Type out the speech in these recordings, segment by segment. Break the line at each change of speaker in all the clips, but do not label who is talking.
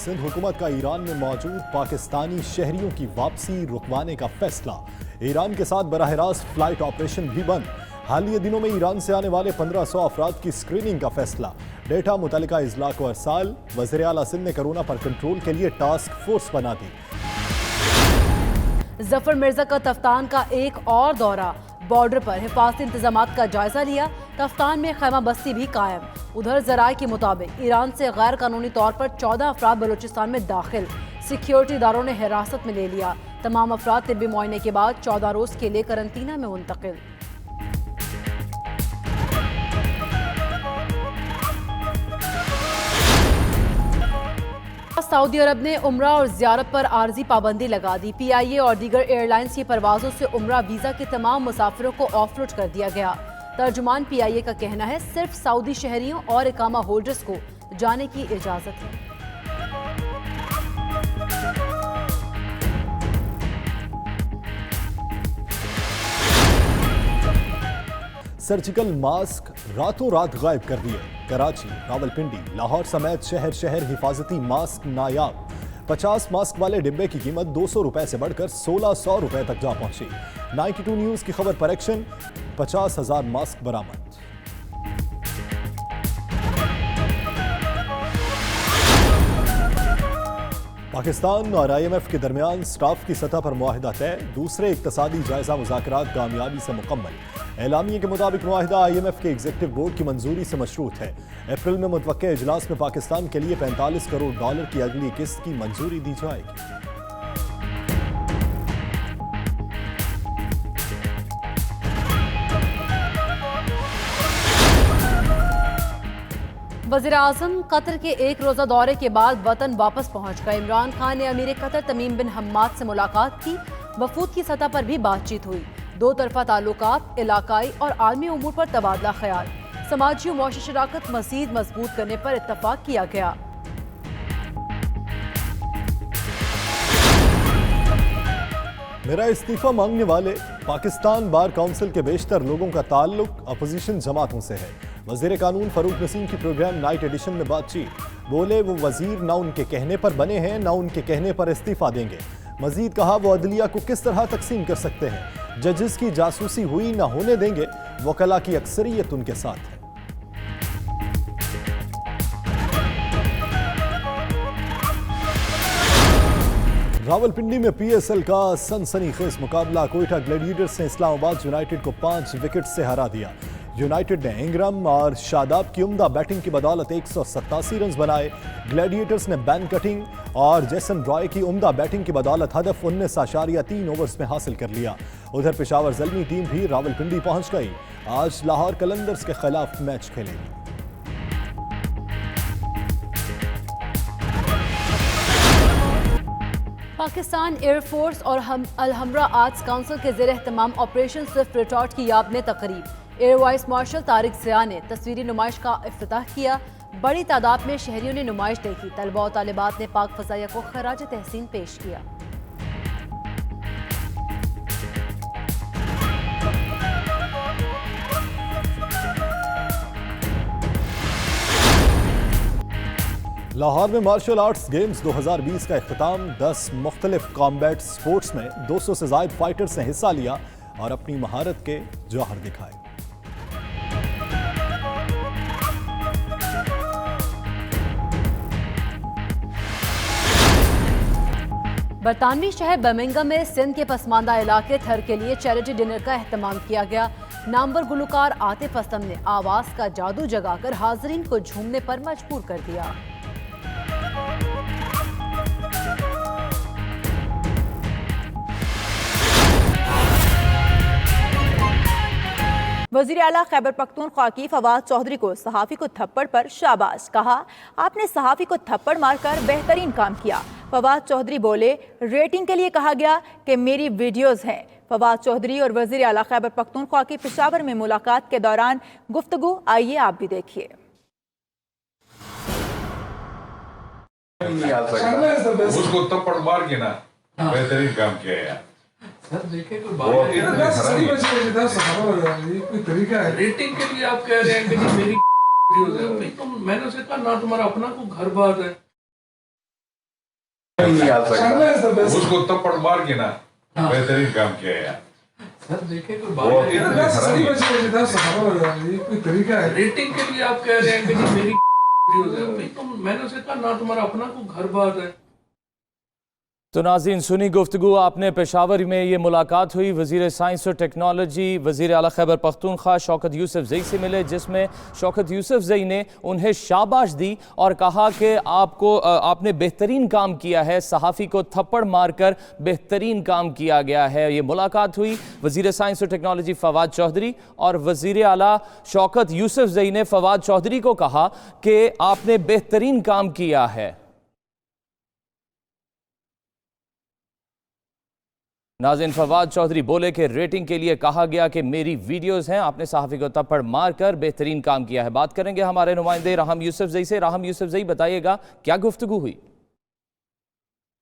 सिंध हुकूमत का ईरान में मौजूद पाकिस्तानी शहरियों की वापसी रुकवाने का फैसला। ईरान के साथ बराह रास्त फ्लाइट ऑपरेशन भी बंद। हालिया दिनों में ईरान से आने वाले 1500 अफराद की स्क्रीनिंग का फैसला। डेटा मुतल्लिका इजला को अरसाल। वज़ीर आला सिंध ने कोरोना पर कंट्रोल के लिए टास्क फोर्स बना दी।
जफर मिर्जा का तफ्तान का एक और दौरा। बॉर्डर पर हिफाजती इंतजामात का जायजा लिया। तफ्तान में खैमा बस्ती भी कायम। उधर जराए के मुताबिक ईरान से गैर कानूनी तौर पर 14 अफराद बलूचिस्तान में दाखिल। सिक्योरिटी इदारों ने हिरासत में ले लिया। तमाम अफराद तिब्बी मुआयने के बाद 14 रोज के लिए करंतना में मुंतकिल। सऊदी अरब ने उम्रा और ज़ियारत पर आर्जी पाबंदी लगा दी। PIA और दीगर एयरलाइंस की परवाजों से उम्रा वीज़ा के तमाम मुसाफिरों को ऑफलोड कर दिया गया। तर्जुमान PIA का कहना है सिर्फ सऊदी शहरियों और इकामा होल्डर्स को जाने की इजाज़त है।
सर्जिकल मास्क रातों रात गायब कर दिए। कराची, रावलपिंडी, लाहौर समेत शहर शहर हिफाजती मास्क नायाब। 50 मास्क वाले डिब्बे की कीमत 200 रुपए से बढ़कर 1600 रुपए तक जा पहुंची। 92 न्यूज की खबर पर एक्शन। 50,000 मास्क बरामद। पाकिस्तान और IMF के दरमियान स्टाफ की सतह पर मुआहिदा तय। दूसरे इक्तसादी जायजा मुज़ाकरात कामयाबी से मुकम्मल। एलामिये के मुताबिक मुआहिदा IMF के एग्जीक्यूटिव बोर्ड की मंजूरी से मशरूत है। अप्रैल में मुतवक्के इजलास में पाकिस्तान के लिए $45 करोड़ की अगली किस्त की मंजूरी दी जाएगी।
वज़ीर आज़म कतर के एक रोज़ा दौरे के बाद वतन वापस पहुंच गए। इमरान खान ने अमीर कतर तमीम बिन हम्माद से मुलाकात की। वफूद की सतह पर भी बातचीत हुई। दो तरफा ताल्लुकात, इलाकाई और आलमी उमूर पर तबादला ख्याल। समाजी और मुआशी शराकत मज़ीद मजबूत करने पर इत्तफाक किया गया।
मेरा इस्तीफा मांगने वाले पाकिस्तान बार काउंसिल के बेशतर लोगों का ताल्लुक अपोजिशन जमातों से है। वज़ीर कानून फ़रूक नसीम की प्रोग्राम नाइट एडिशन में बातचीत। बोले वो वज़ीर ना उनके कहने पर बने हैं ना उनके कहने पर इस्तीफा देंगे। मजीद कहा वो अदलिया को किस तरह तकसीम कर सकते हैं। जजेस की जासूसी हुई ना होने देंगे। वकला की अक्सरियत उनके साथ है। रावलपिंडी में PSL का सनसनीखेज मुकाबला। कोयटा ग्लैडिएटर्स ने इस्लामाबाद यूनाइटेड को 5 विकेट से हरा दिया। यूनाइटेड ने इंग्रम और शादाब की उम्दा बैटिंग की बदौलत 187 रन बनाए। ग्लैडिएटर्स ने बैन कटिंग और जैसन रॉय की उम्दा बैटिंग की बदौलत हदफ 19.3 ओवर्स में हासिल कर लिया। उधर पेशावर ज़ल्मी टीम भी रावलपिंडी पहुंच गई। आज लाहौर कलंदर्स के खिलाफ मैच खेलेगी।
पाकिस्तान एयरफोर्स और अल-हमरा आर्ट्स काउंसिल के ज़ेर एहतमाम ऑपरेशन स्विफ्ट रिटॉर्ट की याद में तकरीब। Air vice marshal Tariq Zia ने तस्वीरी नुमाइश का इफ्तिताह किया। बड़ी तादाद में शहरियों ने नुमाइश देखी। तलबा और तालिबात ने पाक फ़ज़ाइया को खराज तहसीन पेश किया।
लाहौर में मार्शल आर्ट्स गेम्स 2020 का इख्तिताम। 10 मुख्तलिफ कॉम्बैट स्पोर्ट्स में 200 से ज़ायद फाइटर्स ने हिस्सा लिया और अपनी महारत के जौहर दिखाए।
बरतानवी शहर बर्मिंघम में सिंध के पसमानदा इलाके थर के लिए चैरिटी डिनर का एहतमाम किया गया। नामवर गुलकार आतिफ असलम ने आवाज़ का जादू जगाकर हाजरीन को झूमने पर मजबूर कर दिया।
वज़ीर आला खैबर पख्तूनख्वा की फवाद चौधरी को सहाफ़ी को थप्पड़ पर शाबाश। कहा आपने सहाफ़ी को थप्पड़ मारकर बेहतरीन काम किया। फवाद चौधरी बोले रेटिंग के लिए कहा गया कि मेरी वीडियोज़ हैं। फवाद चौधरी और वज़ीर आला खैबर पख्तूनख्वा की पेशावर में मुलाकात के दौरान गुफ्तगू आइए आप भी देखिए।
उसको थप्पड़ मार के ना बेहतरीन काम किया यार।
सर देखे कोई तरीका है रेटिंग के लिए आप कह रहे हैं कि मेरी वीडियोस है। तो मैंने उसे कहा ना तुम्हारा अपना कोई घर बार है। नहीं आ सकता।
उसको थप्पड़ मार के ना बेहतरीन काम किया है यार।
सर देखे कोई
वो
बात
इतने हरामी
ये कोई तरीका है? रेटिंग के लिए आप कह रहे हैं कि जी मेरी वीडियोस है। भाई तो मैंने उसे कहा ना तुम्हारा अपना को घर बार है।
तो नाज़रीन सुनी गुफ्तगू आपने। पेशावर में ये मुलाकात हुई, वज़ीर साइंस और टेक्नोलॉजी वज़ीर आला खैबर पख्तूनख्वा शौकत यूसुफजई से मिले, जिसमें शौकत यूसुफजई ने उन्हें शाबाश दी और कहा कि आपने बेहतरीन काम किया है, सहाफ़ी को थप्पड़ मारकर बेहतरीन काम किया गया है। ये मुलाकात हुई वज़ीर साइंस और टेक्नोलॉजी फवाद चौधरी और वज़ीर आला शौकत यूसुफजई ने फवाद चौधरी को कहा कि आपने बेहतरीन काम किया है। नाज़रीन फवाद चौधरी बोले कि रेटिंग के लिए कहा गया कि मेरी वीडियोस हैं, आपने सहाफ़ी को थप्पड़ मारकर बेहतरीन काम किया है। बात करेंगे हमारे नुमाइंदे राहम यूसुफजई से। राहम यूसुफजई, बताइएगा क्या गुफ्तगू हुई?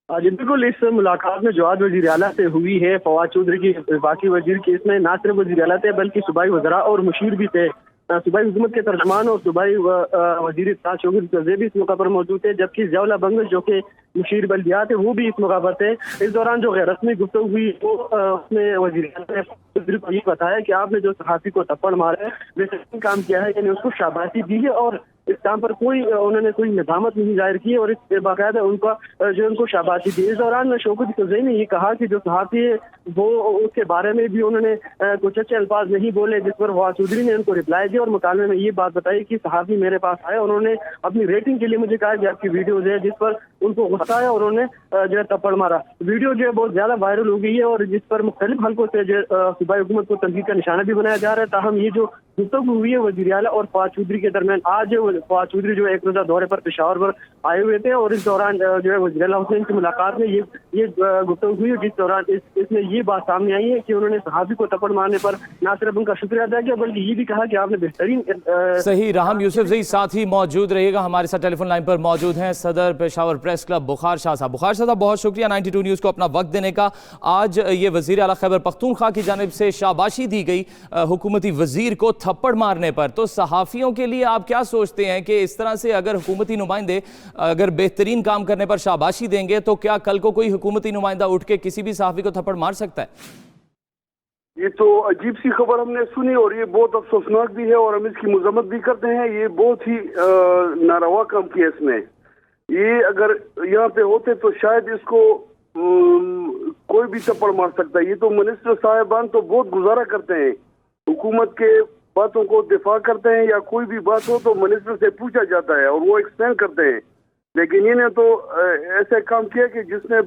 जी बिल्कुल, इस मुलाकात में जवाद वज़ीर आला से हुई है। फवाद चौधरी की बाकी वजीर के इसमें ना सिर्फ वज़ीर आला थे बल्कि सूबाई वज़रा और मुशीर भी थे। सूबाई हुकूमत के तर्जमान और सूबाई वज़ीर इत्तलात शौकत यूसुफजई भी इस मौका पर मौजूद थे, जबकि ज़ियाउल्लाह बंगश जो कि मुशीर बल्दियात है वो भी इस मौका पर थे। इस दौरान जो गैर रस्मी गुफ्तगू हुई वो उसमें वज़ीर आला ने को ये बताया कि आपने जो सहाफ़ी को थप्पड़ मारा है बेहतरीन काम किया है, यानी उसको शाबाशी दी है और इस काम पर उन्होंने कोई निजामत नहीं जाहिर की और इस बाकायदा उनको शाबाशी दी। इस दौरान शौकत यूसुफजई ने ये कहा कि जो सहाफ़ी है वो उसके बारे में भी उन्होंने कुछ अच्छे अल्फाज नहीं बोले, जिस पर फवाद चौधरी ने उनको रिप्लाई दिया और मुकालमे में ये बात बताई कि सहाफ़ी मेरे पास आए, उन्होंने अपनी रेटिंग के लिए मुझे कहा कि आपकी वीडियोज है, जिस पर उनको गुस्सा आया और उन्होंने जो है थप्पड़ मारा। वीडियो जो है बहुत ज्यादा वायरल हो गई है और जिस पर मुख्तलिफ हल्कों से जो सूबाई हुकूमत को तनकीद का निशाना भी बनाया जा रहा है। ताहम ये जो गुफ्तगू हुई है वज़ीर आला और फवाद चौधरी के दरमियान, आज फवाद चौधरी जो एक रोजा दौरे पर पेशावर पर आए हुए थे और इस दौरान जो है वज़ीर आला हुसैन की मुलाकात में ये गुफ्तगू हुई, जिस दौरान इसमें ये बात सामने आई है कि उन्होंने सहाफ़ी को थप्पड़ मारने पर ना सिर्फ उनका शुक्रिया अदा किया बल्कि ये भी कहा कि आपने बेहतरीन
सही। राहम यूसुफजई साथ ही मौजूद रहिएगा, हमारे साथ टेलीफोन लाइन पर मौजूद हैं सदर पेशावर प्रेस क्लब बुखार शाह साहब। बुखार शाह साहब, बहुत शुक्रिया 92 न्यूज़ को अपना वक्त देने का। आज ये वज़ीर आला खैबर पख्तूनख्वा की जानिब से शाबाशी दी गई हुकूमती वज़ीर को थप्पड़ मारने पर, तो सहाफ़ियों के लिए आप क्या सोचते हैं कि इस तरह से अगर हुकूमती नुमाइंदे अगर बेहतरीन काम करने पर शाबाशी देंगे तो क्या कल को कोई हुकूमती नुमाइंदा उठ के किसी भी सहाफ़ी को थप्पड़ मार सकता है?
ये तो अजीब सी खबर हमने सुनी और ये बहुत अफसोसनाक भी है और हम इसकी मजम्मत भी करते हैं। ये बहुत ही नारवा काम किया इसने। ये अगर यहाँ पे होते तो शायद इसको कोई भी थप्पड़ मार सकता है। ये तो मिनिस्टर साहिबान तो बहुत गुजारा करते हैं, हुकूमत के बातों को दिफा करते हैं या कोई भी बात हो तो मिनिस्टर से पूछा जाता है और वो एक्सप्लेन करते हैं, लेकिन इन्हें तो ऐसा काम किया कि जिसने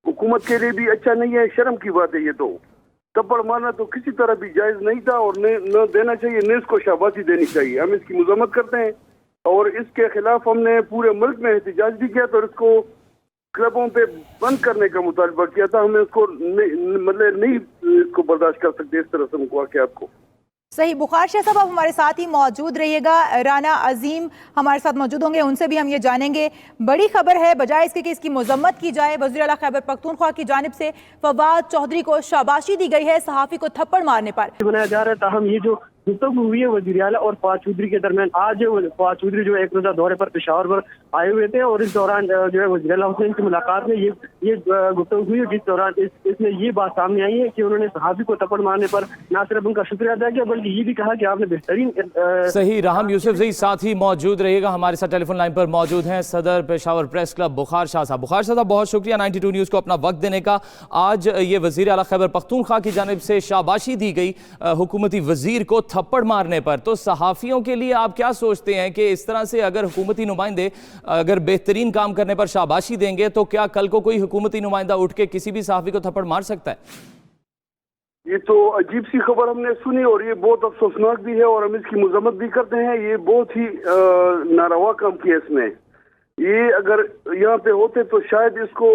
हुकूमत के लिए भी अच्छा नहीं है, शर्म की बात है। ये तो थप्पड़ मारना तो किसी तरह भी जायज नहीं था और न देना चाहिए, न इसको शाबाशी देनी चाहिए। हम इसकी मजम्मत करते हैं और इसके खिलाफ हमने पूरे मुल्क में एहतजाज भी किया तो इसको क्लबों पे बंद करने का मुतालबा किया था। हमें इसको मतलब नहीं इसको बर्दाश्त कर सकते इस तरह से वाक़यात को।
सही। बुखार शाह साहब, आप हमारे साथ ही मौजूद रहिएगा। राना अजीम हमारे साथ मौजूद होंगे, उनसे भी हम ये जानेंगे। बड़ी खबर है, बजाय इसके कि इसकी मजम्मत की जाए, वज़ीर आला खैबर पख्तूनख्वा की जानिब से फवाद चौधरी को शाबाशी दी गई है सहाफ़ी को थप्पड़ मारने पर।
बनाया जा रहा है। ताहम ये जो गुफ्तगू हुई है वज़ीर आला और फवाद चौधरी के दरमियान, आज फवाद चौधरी जो एक रोजा दौरे पर पेशावर पर आए हुए थे और इस दौरान जो है वज़ीर आला हुसैन की मुलाकात में ये गुफ्तगू हुई, जिस दौरान इसमें ये बात सामने आई है कि उन्होंने सहाफ़ी को थप्पड़ मारने पर ना सिर्फ उनका शुक्रिया अदा किया बल्कि ये भी कहा कि आपने बेहतरीन
सही। राहम यूसुफजई साथ ही मौजूद रहिएगा, हमारे साथ टेलीफोन लाइन पर मौजूद हैं सदर पेशावर प्रेस क्लब बुखार शाह साहब। बुखार शाह साहब, बहुत शुक्रिया 92 न्यूज़ को अपना वक्त देने का। आज ये वज़ीर आला खैबर पख्तूनख्वा की जानिब से शाबाशी दी गई हुकूमती वज़ीर को थप्पड़ मारने पर, तो सहाफ़ियों के लिए आप क्या सोचते हैं कि इस तरह से अगर हुकूमती नुमाइंदे अगर बेहतरीन काम करने पर शाबाशी देंगे तो क्या कल को कोई हुकूमती नुमाइंदा उठ के किसी भी सहाफ़ी को थप्पड़ मार सकता है?
ये तो अजीब सी खबर हमने सुनी और ये बहुत अफसोसनाक भी है और हम इसकी मजम्मत भी करते हैं। ये बहुत ही नारवा काम किया इसने। ये अगर यहाँ पे होते तो शायद इसको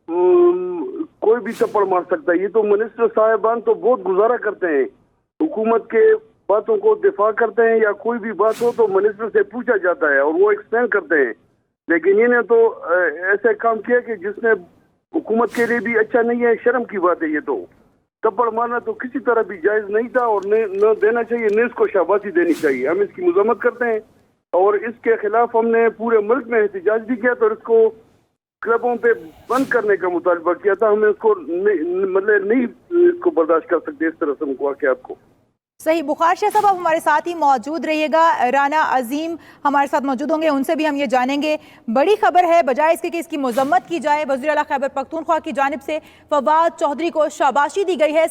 कोई भी थप्पड़ मार सकता है। ये तो मिनिस्टर साहिबान तो बहुत गुजारा करते हैं, हुकूमत के बातों को दिफा करते हैं या कोई भी बात हो तो मिनिस्टर से पूछा जाता है और वो एक्सप्लेन करते हैं, लेकिन इन्हें तो ऐसा काम किया कि जिसने हुकूमत के लिए भी अच्छा नहीं है, शर्म की बात है। ये तो थप्पड़ मारना तो किसी तरह भी जायज नहीं था और न देना चाहिए, न इसको शाबाशी देनी चाहिए। हम इसकी मजम्मत करते हैं और इसके खिलाफ हमने पूरे मुल्क में एहतजाज भी किया तो इसको क्लबों पे बंद करने का मुतालबा किया था। हमें उसको नहीं इसको बर्दाश्त कर सकते इस तरह से वाक़यात को।
सही। बुखार शाह साहब, आप हमारे साथ ही मौजूद रहिएगा। राना अजीम हमारे साथ मौजूद होंगे, उनसे भी हम ये जानेंगे। बड़ी खबर है, बजाय इसके कि इसकी मजम्मत की जाए, वज़ीर आला खैबर पख्तूनख्वा की जानिब से फवाद चौधरी को शाबाशी दी गई है।